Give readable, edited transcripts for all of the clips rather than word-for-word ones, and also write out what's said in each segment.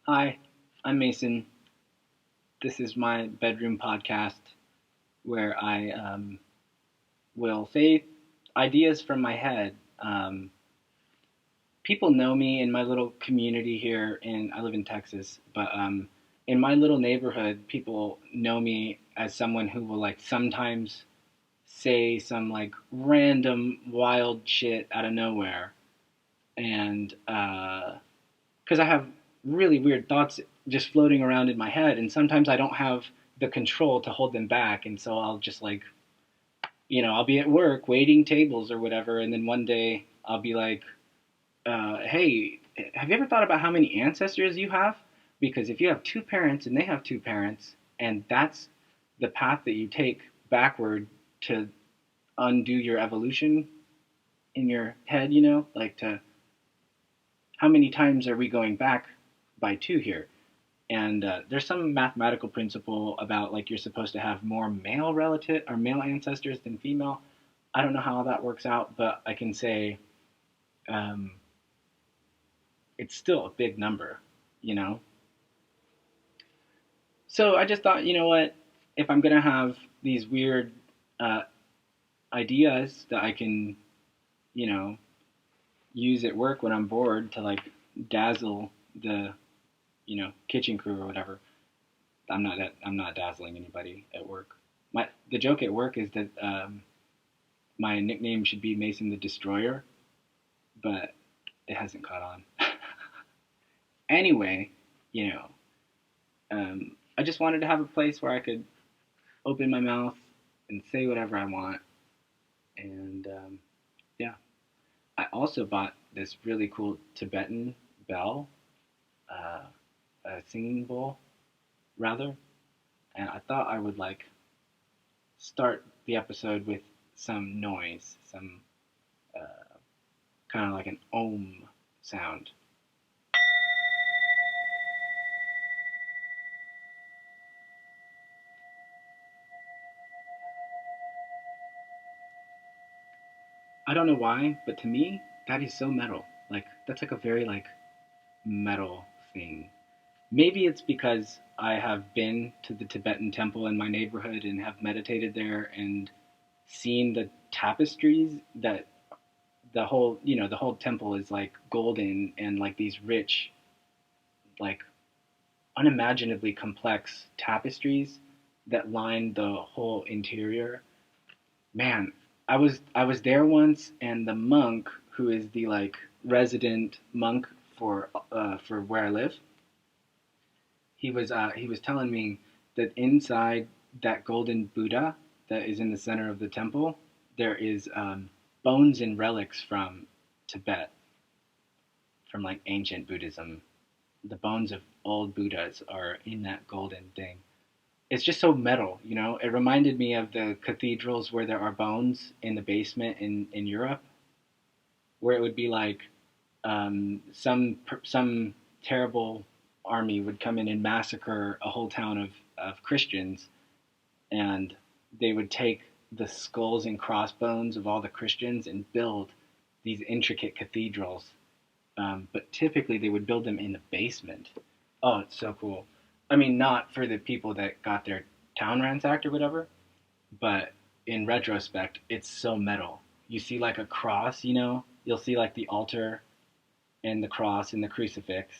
Hi, I'm Mason. This is my bedroom podcast where I will say ideas from my head. People know me in my little community here, and I live in Texas, but in my little neighborhood, people know me as someone who will like sometimes say some like random wild shit out of nowhere, and because I have really weird thoughts just floating around in my head, and sometimes I don't have the control to hold them back, and so I'll just like, I'll be at work waiting tables or whatever, and then one day I'll be like, "Hey, have you ever thought about how many ancestors you have? Because if you have two parents and they have two parents, and that's the path that you take backward to undo your evolution in your head, like to how many times are we going back by two here?" And there's some mathematical principle about like you're supposed to have more male relative or male ancestors than female. I don't know how that works out, but I can say um, it's still a big number, you know. So I just thought, you know what, if I'm gonna have these weird uh, ideas that I can, you know, use at work when I'm bored to like dazzle the, kitchen crew or whatever. I'm not dazzling anybody at work. The joke at work is that my nickname should be Mason the Destroyer, but it hasn't caught on. Anyway, you know, I just wanted to have a place where I could open my mouth and say whatever I want. And yeah, I also bought this really cool Tibetan bell, uh, a singing bowl, rather. And I thought I would like start the episode with some noise, some kind of like an ohm sound. I don't know why, but to me, that is so metal. Like that's like a very like metal thing. Maybe it's because I have been to the Tibetan temple in my neighborhood and have meditated there and seen the tapestries that the whole temple is like golden and like these rich, like unimaginably complex tapestries that line the whole interior. Man, I was there once, and the monk who is the like resident monk for where I live, he was telling me that inside that golden Buddha that is in the center of the temple, there is bones and relics from Tibet, from like ancient Buddhism. The bones of old Buddhas are in that golden thing. It's just so metal. It reminded me of the cathedrals where there are bones in the basement in Europe, where it would be like some terrible army would come in and massacre a whole town of Christians, and they would take the skulls and crossbones of all the Christians and build these intricate cathedrals. But typically they would build them in the basement. Oh, it's so cool. I mean, not for the people that got their town ransacked or whatever, but in retrospect, it's so metal. You see like a cross, you'll see like the altar and the cross and the crucifix,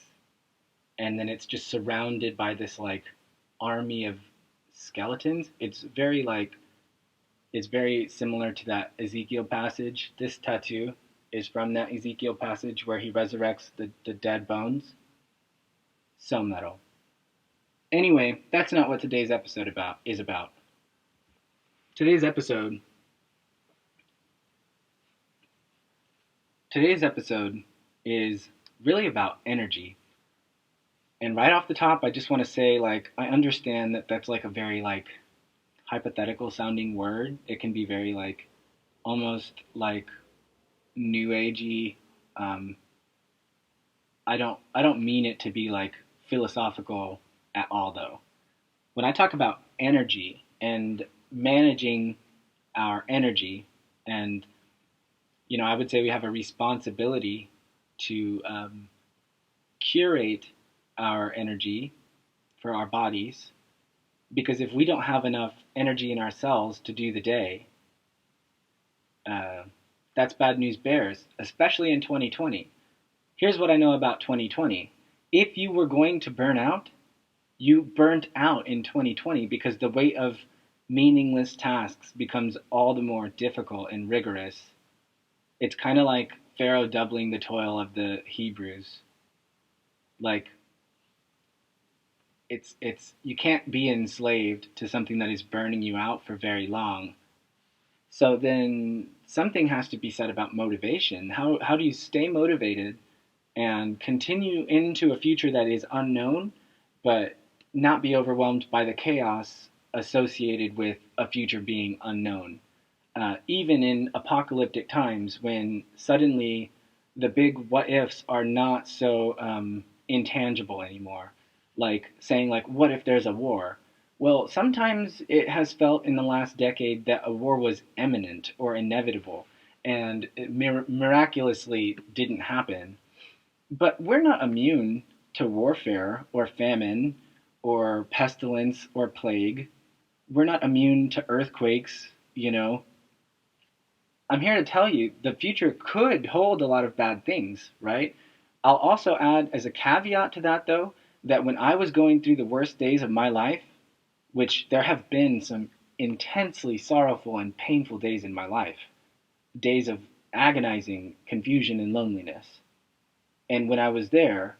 and then it's just surrounded by this like army of skeletons. It's very similar to that Ezekiel passage. This tattoo is from that Ezekiel passage where he resurrects the dead bones. So metal. Anyway, that's not what today's episode is about. Today's episode today's episode is really about energy. And right off the top, I just want to say like I understand that that's like a very like hypothetical sounding word. It can be very like almost like new agey. Um, I don't mean it to be like philosophical at all though. When I talk about energy and managing our energy, and I would say we have a responsibility to curate our energy for our bodies, because if we don't have enough energy in our cells to do the day, uh, that's bad news bears, especially in 2020. Here's what I know about 2020. If you were going to burn out, you burnt out in 2020 because the weight of meaningless tasks becomes all the more difficult and rigorous. It's kind of like Pharaoh doubling the toil of the Hebrews. Like it's you can't be enslaved to something that is burning you out for very long. So then something has to be said about motivation. How do you stay motivated and continue into a future that is unknown, but not be overwhelmed by the chaos associated with a future being unknown? Even in apocalyptic times when suddenly the big what ifs are not so intangible anymore. Like saying, like, what if there's a war? Well, sometimes it has felt in the last decade that a war was imminent or inevitable, and it miraculously didn't happen. But we're not immune to warfare or famine or pestilence or plague. We're not immune to earthquakes. I'm here to tell you the future could hold a lot of bad things, right? I'll also add as a caveat to that, though, that when I was going through the worst days of my life, which there have been some intensely sorrowful and painful days in my life, days of agonizing confusion and loneliness. And when I was there,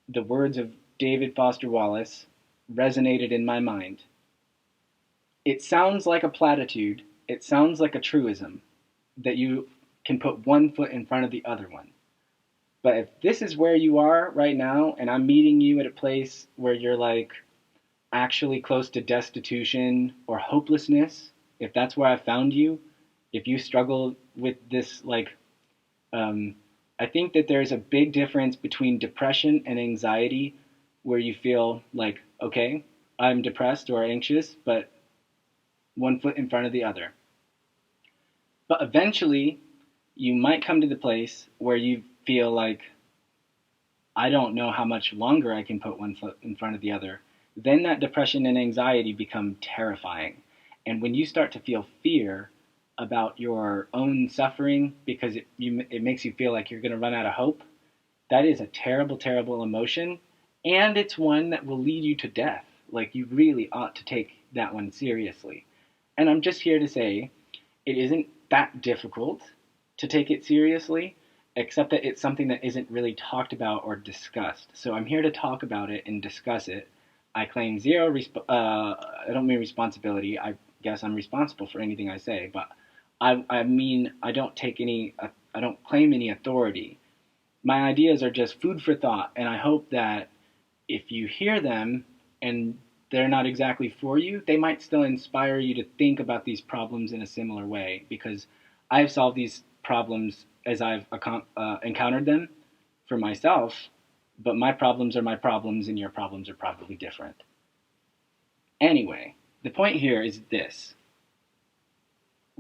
the words of David Foster Wallace resonated in my mind. It sounds like a platitude, it sounds like a truism that you can put one foot in front of the other one. But if this is where you are right now, and I'm meeting you at a place where you're like actually close to destitution or hopelessness, if that's where I found you, if you struggle with this, like, um, I think that there's a big difference between depression and anxiety, where you feel like, okay, I'm depressed or anxious, but one foot in front of the other. But eventually, you might come to the place where you feel like, I don't know how much longer I can put one foot in front of the other. Then that depression and anxiety become terrifying. And when you start to feel fear about your own suffering because it makes you feel like you're going to run out of hope, that is a terrible, terrible emotion. And it's one that will lead you to death. Like, you really ought to take that one seriously. And I'm just here to say it isn't that difficult to take it seriously, except that it's something that isn't really talked about or discussed. So I'm here to talk about it and discuss it. I claim zero, I don't mean responsibility. I guess I'm responsible for anything I say, but I mean, I don't claim any authority. My ideas are just food for thought, and I hope that if you hear them and they're not exactly for you, they might still inspire you to think about these problems in a similar way, because I've solved these problems as I've encountered them for myself, but my problems are my problems and your problems are probably different. Anyway, the point here is this.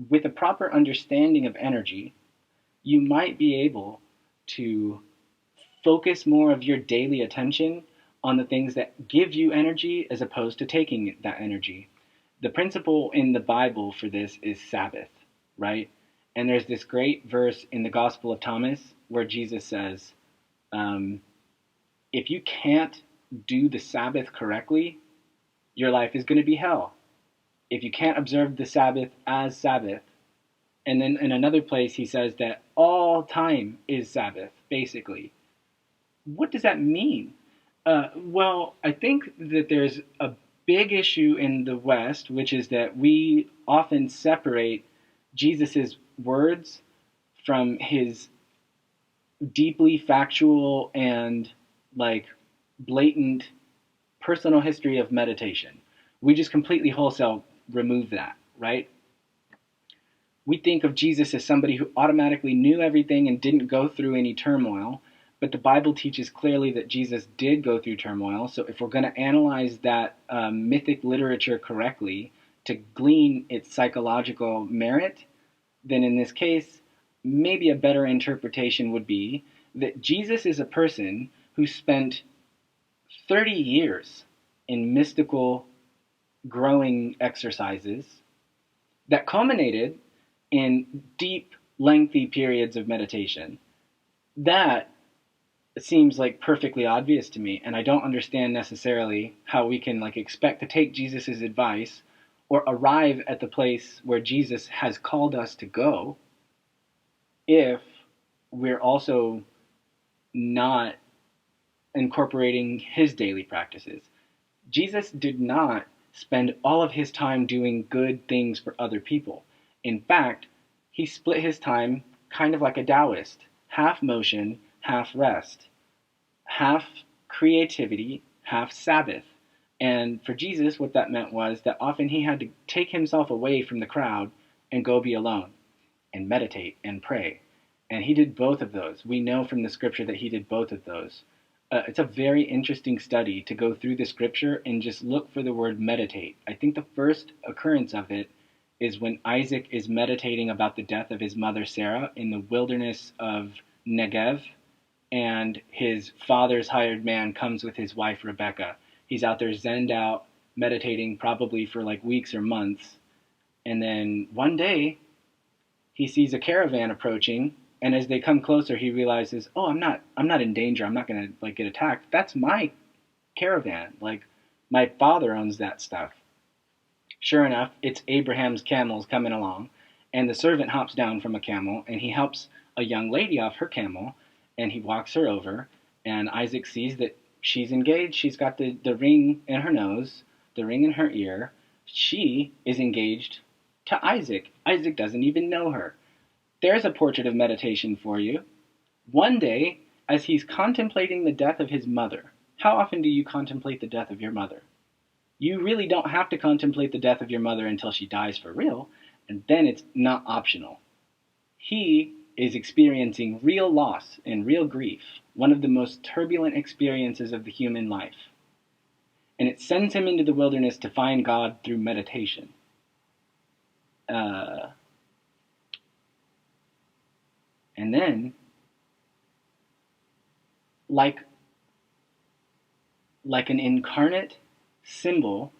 With a proper understanding of energy, you might be able to focus more of your daily attention on the things that give you energy as opposed to taking that energy. The principle in the Bible for this is Sabbath, right? And there's this great verse in the Gospel of Thomas where Jesus says, um, if you can't do the Sabbath correctly, your life is going to be hell. If you can't observe the Sabbath as Sabbath, and then in another place he says that all time is Sabbath, basically. What does that mean? Well, I think that there's a big issue in the West, which is that we often separate Jesus's words from his deeply factual and like blatant personal history of meditation. We just completely wholesale remove that, right? We think of Jesus as somebody who automatically knew everything and didn't go through any turmoil, but the Bible teaches clearly that Jesus did go through turmoil. So if we're going to analyze that mythic literature correctly to glean its psychological merit, then in this case, maybe a better interpretation would be that Jesus is a person who spent 30 years in mystical growing exercises that culminated in deep, lengthy periods of meditation. That seems like perfectly obvious to me, and I don't understand necessarily how we can like expect to take Jesus's advice or arrive at the place where Jesus has called us to go if we're also not incorporating his daily practices. Jesus did not spend all of his time doing good things for other people. In fact, he split his time kind of like a Taoist, half motion, half rest, half creativity, half Sabbath. And for Jesus, what that meant was that often he had to take himself away from the crowd and go be alone and meditate and pray. And he did both of those. We know from the scripture that he did both of those. It's a very interesting study to go through the scripture and just look for the word meditate. I think the first occurrence of it is when Isaac is meditating about the death of his mother Sarah in the wilderness of Negev, and his father's hired man comes with his wife Rebecca. He's out there zenned out, meditating probably for like weeks or months. And then one day he sees a caravan approaching, and as they come closer he realizes, "Oh, I'm not in danger. I'm not going to like get attacked. That's my caravan. Like my father owns that stuff." Sure enough, it's Abraham's camels coming along, and the servant hops down from a camel and he helps a young lady off her camel, and he walks her over, and Isaac sees that she's engaged. She's got the ring in her nose, the ring in her ear. She is engaged to Isaac. Isaac doesn't even know her. There's a portrait of meditation for you. One day, as he's contemplating the death of his mother, how often do you contemplate the death of your mother? You really don't have to contemplate the death of your mother until she dies for real, and then it's not optional. He is experiencing real loss and real grief, one of the most turbulent experiences of the human life. And it sends him into the wilderness to find God through meditation. And then, like an incarnate symbol,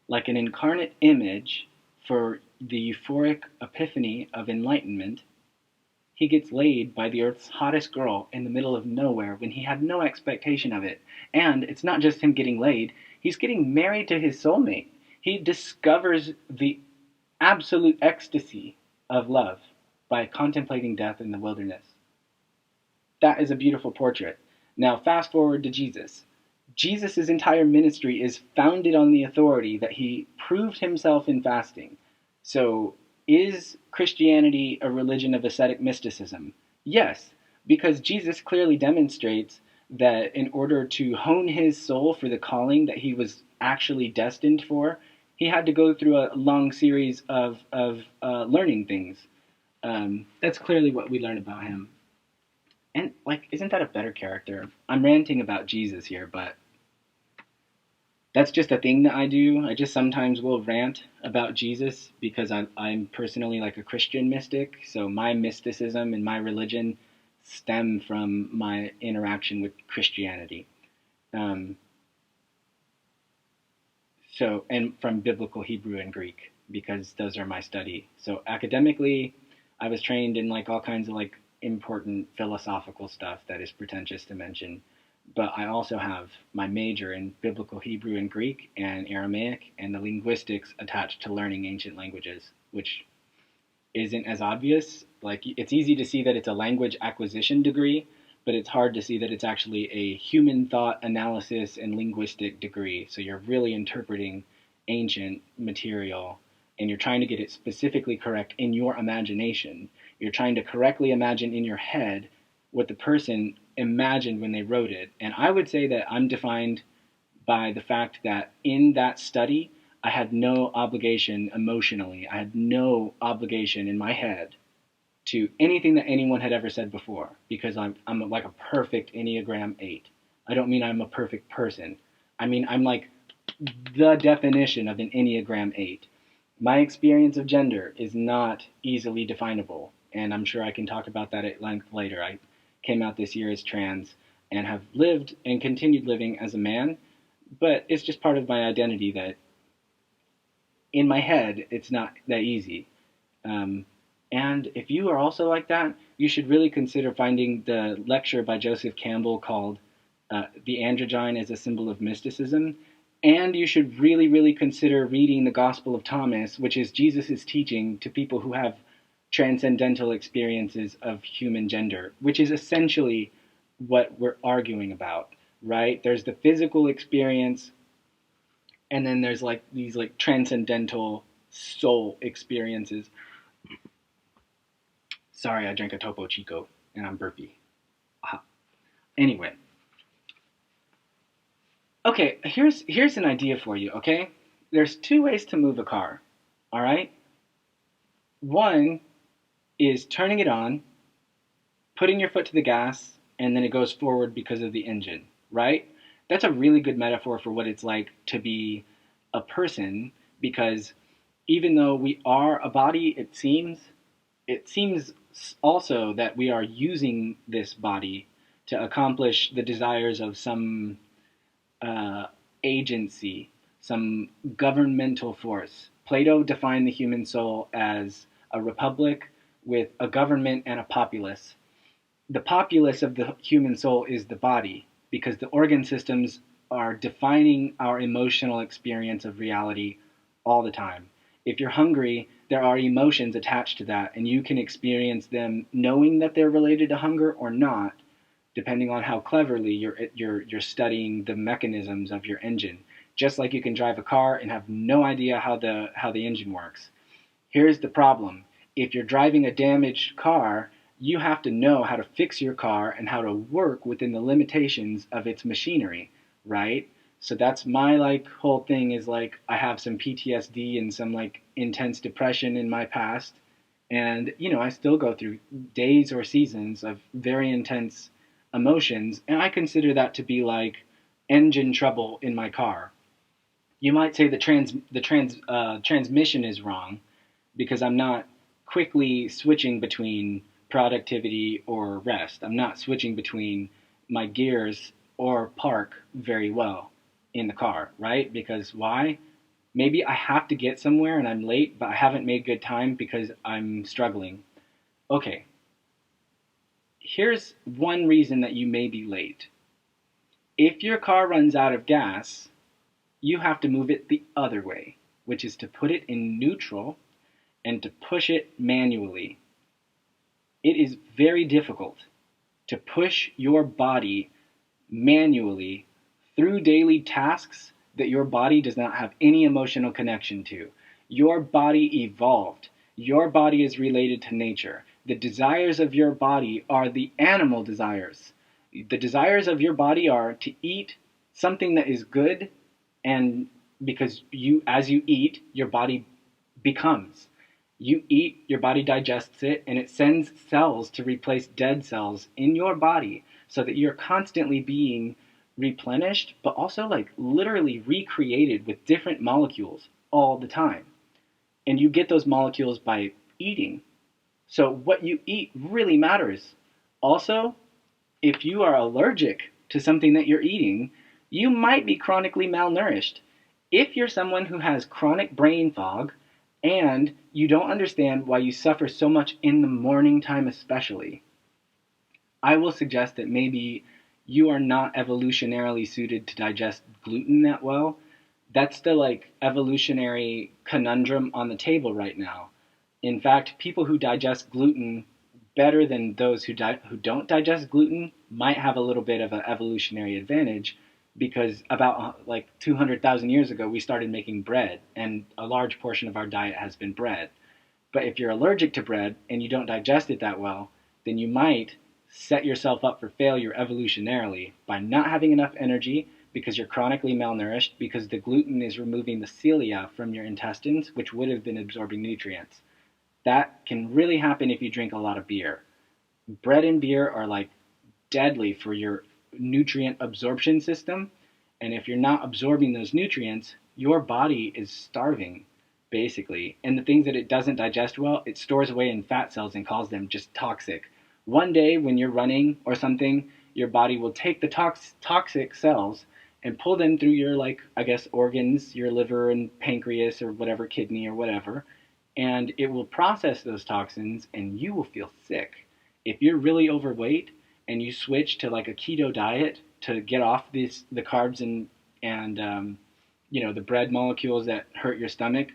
like an incarnate image for the euphoric epiphany of enlightenment, he gets laid by the Earth's hottest girl in the middle of nowhere when he had no expectation of it. And it's not just him getting laid, he's getting married to his soulmate. He discovers the absolute ecstasy of love by contemplating death in the wilderness. That is a beautiful portrait. Now, fast forward to Jesus. Jesus' entire ministry is founded on the authority that he proved himself in fasting. So, is Christianity a religion of ascetic mysticism? Yes, because Jesus clearly demonstrates that in order to hone his soul for the calling that he was actually destined for, he had to go through a long series of learning things. That's clearly what we learn about him. And, like, isn't that a better character? I'm ranting about Jesus here, but that's just a thing that I do. I just sometimes will rant about Jesus because I'm personally like a Christian mystic. So my mysticism and my religion stem from my interaction with Christianity. And from biblical Hebrew and Greek, because those are my study. So academically, I was trained in like all kinds of like important philosophical stuff that is pretentious to mention. But I also have my major in biblical Hebrew and Greek and Aramaic and the linguistics attached to learning ancient languages, which isn't as obvious. Like, it's easy to see that it's a language acquisition degree, but it's hard to see that it's actually a human thought analysis and linguistic degree. So you're really interpreting ancient material, and you're trying to get it specifically correct in your imagination. You're trying to correctly imagine in your head what the person imagined when they wrote it. And I would say that I'm defined by the fact that in that study, I had no obligation emotionally. I had no obligation in my head to anything that anyone had ever said before, because I'm like a perfect Enneagram 8. I don't mean I'm a perfect person. I mean I'm like the definition of an Enneagram 8. My experience of gender is not easily definable, and I'm sure I can talk about that at length later. I came out this year as trans, and have lived and continued living as a man, but it's just part of my identity that in my head it's not that easy. Um, and if you are also like that, you should really consider finding the lecture by Joseph Campbell called The Androgyne as a Symbol of Mysticism. And you should really, really consider reading the Gospel of Thomas, which is Jesus' teaching to people who have transcendental experiences of human gender, which is essentially what we're arguing about, right? There's the physical experience, and then there's like these like transcendental soul experiences. Sorry, I drank a Topo Chico and I'm burpy. Anyway, okay, here's an idea for you. Okay, there's two ways to move a car. All right, one is turning it on, putting your foot to the gas, and then it goes forward because of the engine. Right? That's a really good metaphor for what it's like to be a person, because even though we are a body, it seems also that we are using this body to accomplish the desires of some uh, agency, some governmental force. Plato defined the human soul as a republic with a government and a populace. The populace of the human soul is the body, because the organ systems are defining our emotional experience of reality all the time. If you're hungry, there are emotions attached to that, and you can experience them knowing that they're related to hunger or not, depending on how cleverly you're studying the mechanisms of your engine. Just like you can drive a car and have no idea how the engine works. Here's the problem. If you're driving a damaged car, you have to know how to fix your car and how to work within the limitations of its machinery, right? So that's my like whole thing is like I have some PTSD and some like intense depression in my past, and I still go through days or seasons of very intense emotions, and I consider that to be like engine trouble in my car. You might say the transmission is wrong because I'm not quickly switching between productivity or rest. I'm not switching between my gears or park very well in the car, right? Because why? Maybe I have to get somewhere and I'm late, but I haven't made good time because I'm struggling. Okay, here's one reason that you may be late. If your car runs out of gas, you have to move it the other way, which is to put it in neutral and to push it manually. It is very difficult to push your body manually through daily tasks that your body does not have any emotional connection to. Your body evolved. Your body is related to nature. The desires of your body are the animal desires. The desires of your body are to eat something that is good, and because as you eat, your body becomes. You eat, your body digests it, and it sends cells to replace dead cells in your body so that you're constantly being replenished, but also like literally recreated with different molecules all the time. And you get those molecules by eating. So what you eat really matters. Also, if you are allergic to something that you're eating, you might be chronically malnourished. If you're someone who has chronic brain fog and you don't understand why you suffer so much in the morning time especially, I will suggest that maybe you are not evolutionarily suited to digest gluten that well. That's the like evolutionary conundrum on the table right now. In fact, people who digest gluten better than those who don't digest gluten might have a little bit of an evolutionary advantage, because about like 200,000 years ago we started making bread, and a large portion of our diet has been bread. But if you're allergic to bread and you don't digest it that well, then you might set yourself up for failure evolutionarily by not having enough energy because you're chronically malnourished, because the gluten is removing the cilia from your intestines, which would have been absorbing nutrients. That can really happen if you drink a lot of beer. Bread and beer are like deadly for your nutrient absorption system. And if you're not absorbing those nutrients, your body is starving, basically. And the things that it doesn't digest well, it stores away in fat cells and calls them just toxic. One day when you're running or something, your body will take the toxic cells and pull them through your, like, I guess, organs, your liver and pancreas or whatever, kidney or whatever, and it will process those toxins and you will feel sick. If you're really overweight and you switch to like a keto diet to get off the carbs and the bread molecules that hurt your stomach,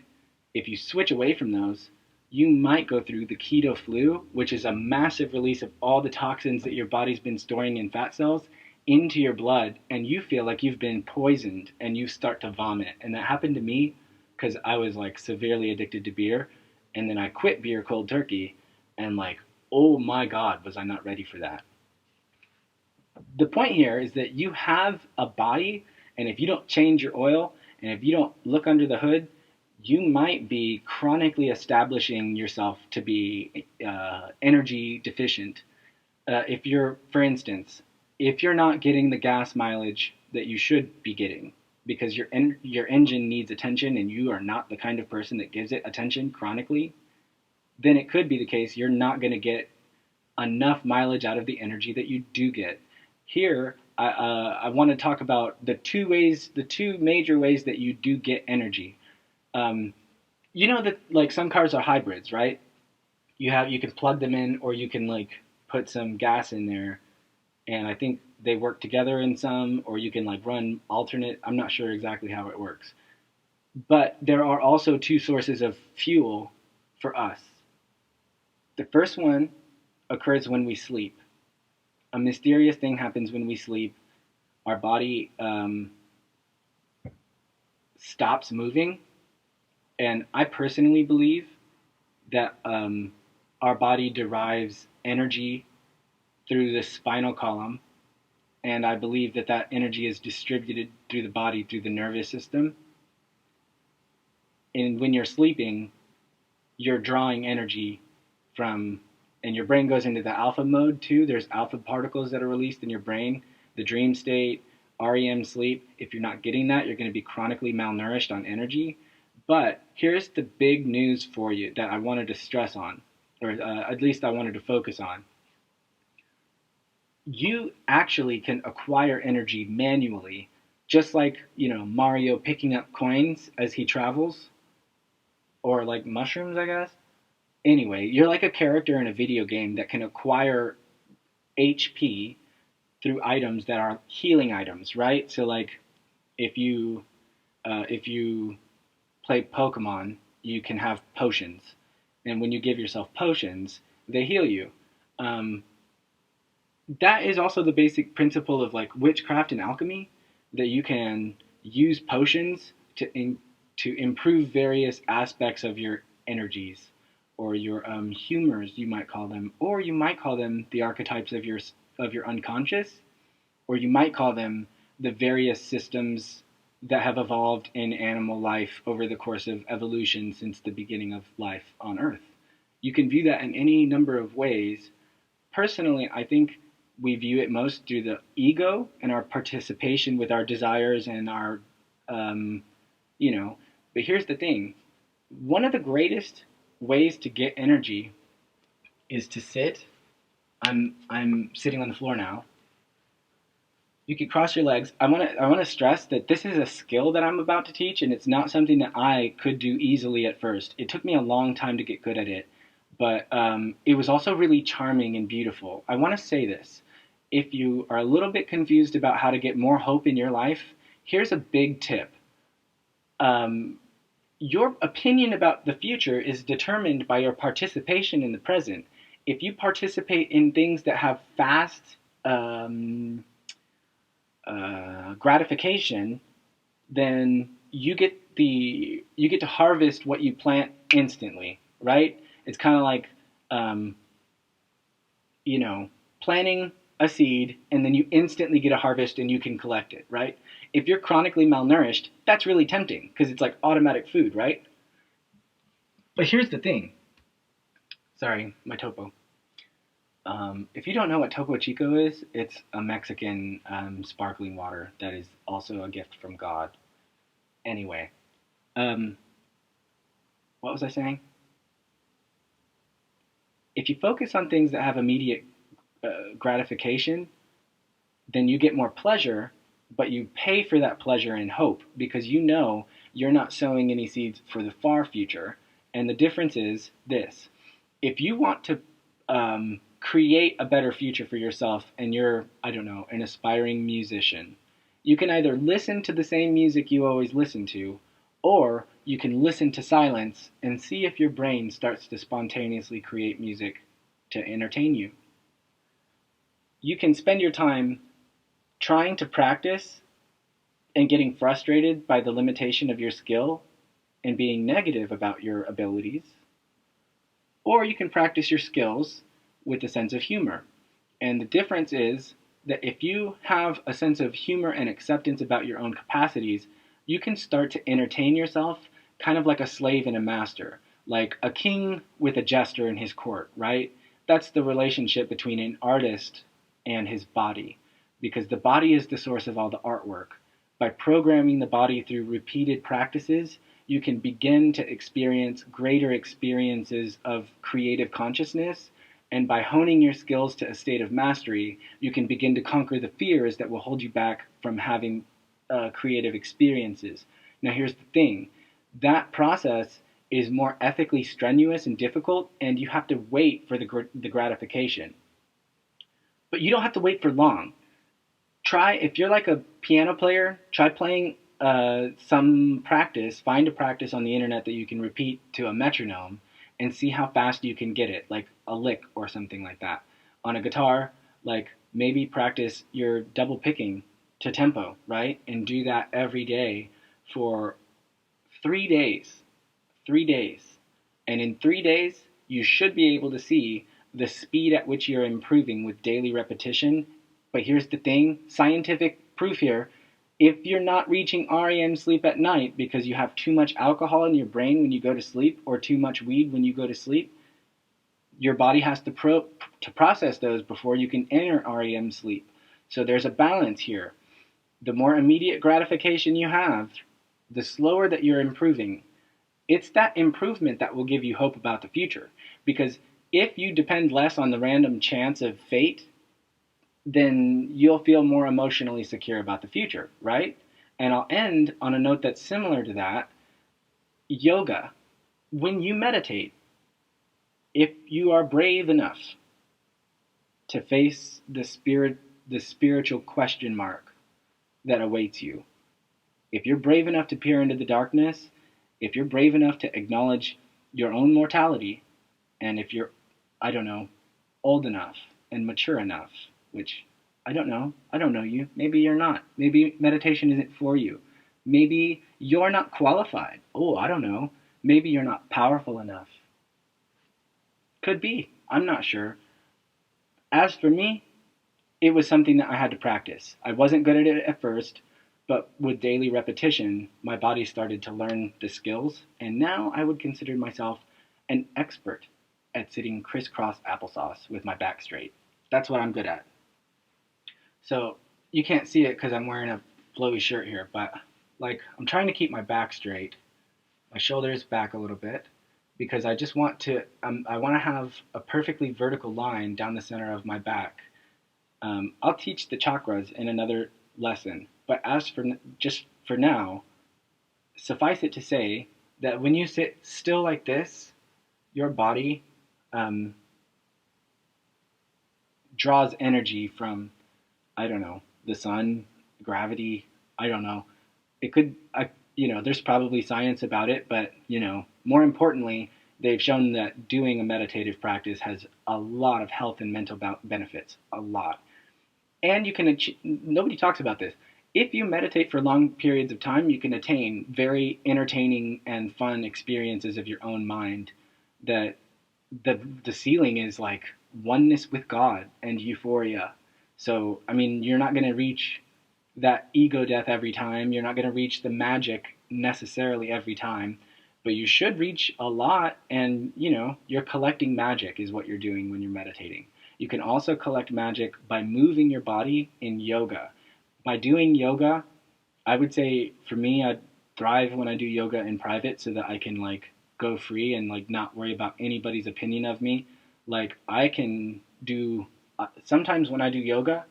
if you switch away from those, you might go through the keto flu, which is a massive release of all the toxins that your body's been storing in fat cells into your blood, and you feel like you've been poisoned and you start to vomit. And that happened to me because I was like severely addicted to beer, and then I quit beer cold turkey, and like, oh my God, was I not ready for that. The point here is that you have a body, and if you don't change your oil, and if you don't look under the hood, you might be chronically establishing yourself to be energy deficient. If you're, for instance, if you're not getting the gas mileage that you should be getting because your engine needs attention and you are not the kind of person that gives it attention chronically, then it could be the case you're not going to get enough mileage out of the energy that you do get. Here, I want to talk about the two major ways that you do get energy. Um, you know that like some cars are hybrids, right? You can plug them in, or you can like put some gas in there, and I think they work together in some, or you can like run alternate. I'm not sure exactly how it works, but there are also two sources of fuel for us. The first one occurs when we sleep. A mysterious thing happens when we sleep. Our body stops moving, and I personally believe that our body derives energy through the spinal column, and I believe that that energy is distributed through the body through the nervous system. And when you're sleeping, you're drawing energy from, and your brain goes into the alpha mode too. There's alpha particles that are released in your brain, the dream state, REM sleep. If you're not getting that, you're going to be chronically malnourished on energy. But here's the big news for you that I wanted to stress on, or at least I wanted to focus on. You actually can acquire energy manually, just like, Mario picking up coins as he travels, or like mushrooms, I guess. Anyway, you're like a character in a video game that can acquire HP through items that are healing items, right? So like if you play Pokemon, you can have potions, and when you give yourself potions, they heal you. Um, that is also the basic principle of like witchcraft and alchemy, that you can use potions to improve various aspects of your energies, or your humors, you might call them, or you might call them the archetypes of your unconscious, or you might call them the various systems that have evolved in animal life over the course of evolution since the beginning of life on Earth. You can view that in any number of ways. Personally, I think we view it most through the ego and our participation with our desires and our, um, you know. But here's the thing: one of the greatest ways to get energy is to sit. I'm sitting on the floor now. You can cross your legs. I want to stress that this is a skill that I'm about to teach, and it's not something that I could do easily at first. It took me a long time to get good at it, but it was also really charming and beautiful. I want to say this: if you are a little bit confused about how to get more hope in your life, here's a big tip. Um, your opinion about the future is determined by your participation in the present. If you participate in things that have fast um, gratification, then you get to harvest what you plant instantly, right? It's kind of like um, planting a seed and then you instantly get a harvest and you can collect it, right? If you're chronically malnourished, that's really tempting because it's like automatic food, right? But here's the thing. Sorry, my topo. If you don't know what Topo Chico is, it's a Mexican sparkling water that is also a gift from God. Anyway, um, what was I saying? If you focus on things that have immediate gratification, then you get more pleasure, but you pay for that pleasure in hope because you know you're not sowing any seeds for the far future. And the difference is this: if you want to create a better future for yourself and you're, I don't know, an aspiring musician, you can either listen to the same music you always listen to, or you can listen to silence and see if your brain starts to spontaneously create music to entertain you. You can spend your time trying to practice and getting frustrated by the limitation of your skill and being negative about your abilities, or you can practice your skills with a sense of humor. And the difference is that if you have a sense of humor and acceptance about your own capacities, you can start to entertain yourself kind of like a slave and a master, like a king with a jester in his court, right? That's the relationship between an artist and his body, because the body is the source of all the artwork. By programming the body through repeated practices, you can begin to experience greater experiences of creative consciousness. And by honing your skills to a state of mastery, you can begin to conquer the fears that will hold you back from having creative experiences. Now, here's the thing: that process is more ethically strenuous and difficult, and you have to wait for the gratification. But you don't have to wait for long. Try, if you're like a piano player, try playing some practice. Find a practice on the internet that you can repeat to a metronome and see how fast you can get it, like a lick or something like that. On a guitar, like maybe practice your double picking to tempo, right? And do that every day for 3 days. 3 days. And in 3 days, you should be able to see the speed at which you're improving with daily repetition. But here's the thing: scientific proof here. If you're not reaching REM sleep at night because you have too much alcohol in your brain when you go to sleep or too much weed when you go to sleep, your body has to process those before you can enter REM sleep. So there's a balance here. The more immediate gratification you have, the slower that you're improving. It's that improvement that will give you hope about the future. Because if you depend less on the random chance of fate, then you'll feel more emotionally secure about the future, right? And I'll end on a note that's similar to that. Yoga. When you meditate, if you are brave enough to face the spiritual question mark that awaits you, if you're brave enough to peer into the darkness, if you're brave enough to acknowledge your own mortality, and if you're, I don't know, old enough and mature enough, which I don't know. I don't know you. Maybe you're not. Maybe meditation isn't for you. Maybe you're not qualified. Oh, I don't know. Maybe you're not powerful enough. Could be. I'm not sure. As for me, it was something that I had to practice. I wasn't good at it at first, but with daily repetition, my body started to learn the skills, and now I would consider myself an expert at sitting crisscross applesauce with my back straight. That's what I'm good at. So you can't see it because I'm wearing a flowy shirt here, but like I'm trying to keep my back straight, my shoulders back a little bit, because I just want to I want to have a perfectly vertical line down the center of my back. I'll teach the chakras in another lesson, but as for just for now, suffice it to say that when you sit still like this, your body um, draws energy from, I don't know, the sun, gravity. I don't know. It could, there's probably science about it, but, more importantly, they've shown that doing a meditative practice has a lot of health and mental benefits. A lot. And you can achieve, nobody talks about this. If you meditate for long periods of time, you can attain very entertaining and fun experiences of your own mind that the ceiling is like oneness with God and euphoria. So, I mean, you're not going to reach that ego death every time. You're not going to reach the magic necessarily every time, but you should reach a lot. And, you're collecting magic is what you're doing when you're meditating. You can also collect magic by moving your body in yoga. By doing yoga, I would say for me, I thrive when I do yoga in private so that I can go free and not worry about anybody's opinion of me. I can do sometimes when I do yoga,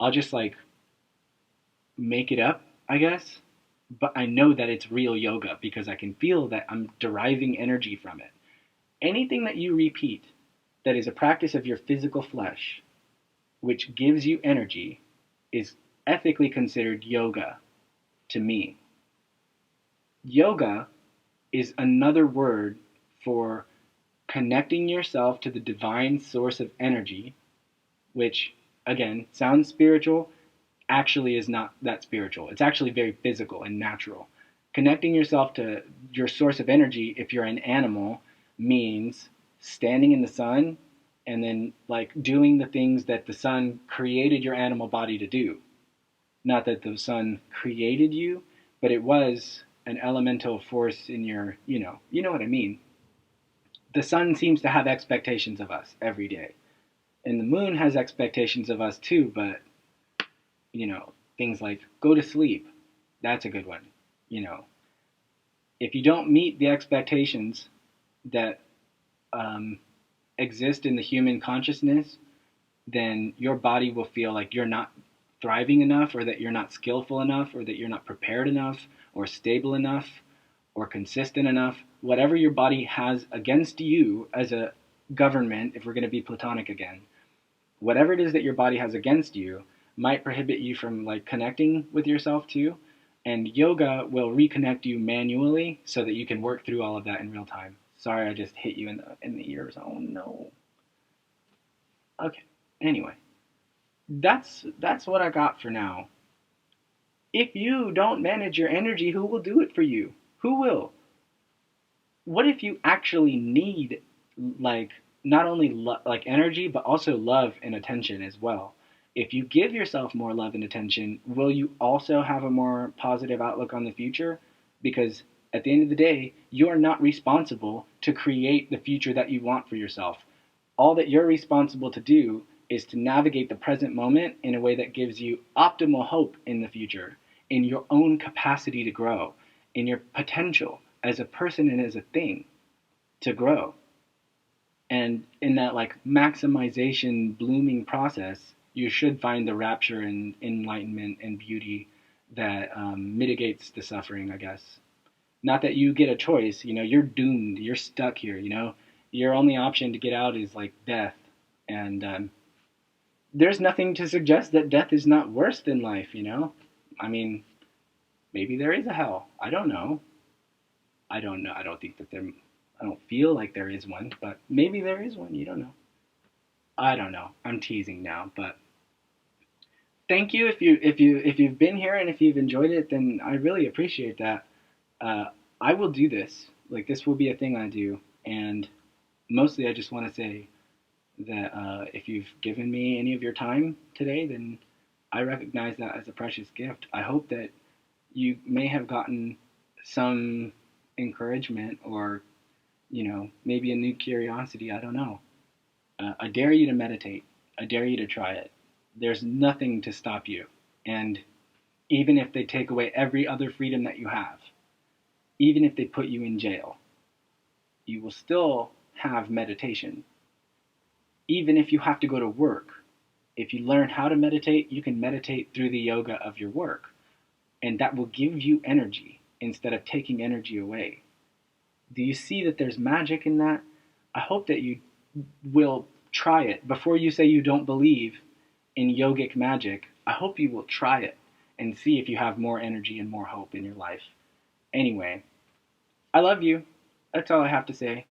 I'll just like make it up, I guess. But I know that it's real yoga because I can feel that I'm deriving energy from it. Anything that you repeat that is a practice of your physical flesh, which gives you energy, is ethically considered yoga to me. Yoga is another word for connecting yourself to the divine source of energy, which, again, sounds spiritual, actually is not that spiritual. It's actually very physical and natural. Connecting yourself to your source of energy, if you're an animal, means standing in the sun and then like doing the things that the sun created your animal body to do. Not that the sun created you, but it was an elemental force in your, you know what I mean. The sun seems to have expectations of us every day. And the moon has expectations of us too, but things like go to sleep. That's a good one. You know, if you don't meet the expectations that um, exist in the human consciousness, then your body will feel like you're not thriving enough, or that you're not skillful enough, or that you're not prepared enough, or stable enough, or consistent enough. Whatever your body has against you as a government, if we're going to be platonic again, whatever it is that your body has against you might prohibit you from like connecting with yourself too. And yoga will reconnect you manually so that you can work through all of that in real time. Sorry, I just hit you in the ears. Oh no. Okay. Anyway, that's what I got for now. If you don't manage your energy, who will do it for you? Who will? What if you actually need like not only like energy but also love and attention as well? If you give yourself more love and attention, will you also have a more positive outlook on the future? Because at the end of the day, you are not responsible to create the future that you want for yourself. All that you're responsible to do is to navigate the present moment in a way that gives you optimal hope in the future, in your own capacity to grow, in your potential as a person and as a thing to grow. And in that like maximization blooming process, you should find the rapture and enlightenment and beauty that mitigates the suffering, I guess. Not that you get a choice, you're doomed, you're stuck here, your only option to get out is like death. And there's nothing to suggest that death is not worse than life. I mean, maybe there is a hell. I don't know. I don't know. I don't think that there. I don't feel like there is one, but maybe there is one. You don't know. I don't know. I'm teasing now, but thank you if you've been here and if you've enjoyed it, then I really appreciate that. Uh, I will do this. Like this will be a thing I do, and mostly I just want to say that if you've given me any of your time today, then I recognize that as a precious gift. I hope that you may have gotten some encouragement or maybe a new curiosity. I don't know. I dare you to meditate. I dare you to try it. There's nothing to stop you. And even if they take away every other freedom that you have, even if they put you in jail, you will still have meditation. Even if you have to go to work, if you learn how to meditate, you can meditate through the yoga of your work. And that will give you energy instead of taking energy away. Do you see that there's magic in that? I hope that you will try it. Before you say you don't believe in yogic magic, I hope you will try it and see if you have more energy and more hope in your life. Anyway, I love you. That's all I have to say.